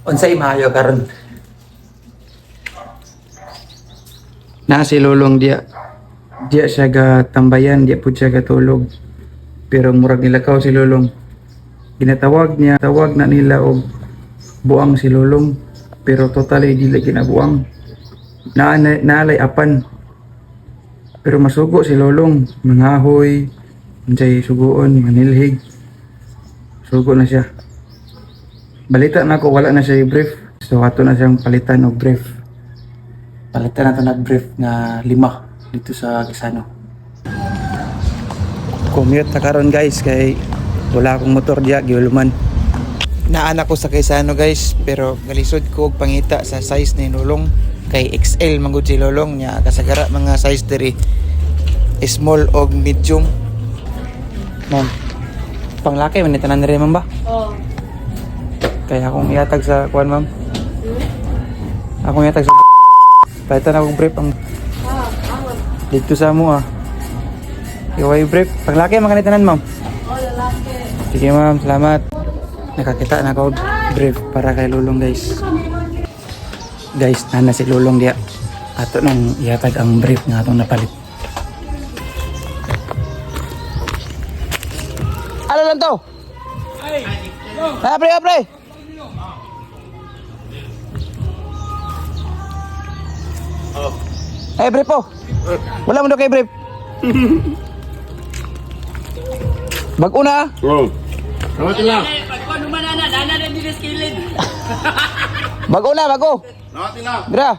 Unsay maayo karon? Na si Lolong dia siya tambayan, dia pud siya tulog. Pero murag nilakaw si Lolong. Ginatawag niya, tawag na nila og buang si Lolong, pero totally dili ginabuang. Naalay apan. Pero masugo si Lolong, mangahoy, unsay suguon, manilhig. Sugo na siya. Balita na ko wala na siya i-brief. So ato na siyang palitan og brief. Palitan na to nag-brief na 5 dito sa Quezano. Commute na karon guys kay wala akong motor diya giuluman. Naanak ko sa Quezano guys, pero galisod ko og pangita sa size ni Lolong kay XL manggod si Lolong nya kasagara mga size diri small og medium. Ma'am, panglaki man ni tanan diri ma'am ba? Oo. Kaya akong iatag sa kuan ma'am. Akong iatag sa palitan akong brief ang dito sa mo ah. Iway brief. Panglaki man kanitanan ma'am. Oh, lalaki. Sige ma'am, salamat. Nakakita na ako brief para kay Lolong guys. Guys, nana si Lolong dia. Ato nang iatag ang brief nga atong napalit. Ano lang to? Ay! Pre! Eh, brief po. Wala mo daw kay brief. Bago na. Oh. Tawag lang. Bago na, bago. Tawag lang. Dira.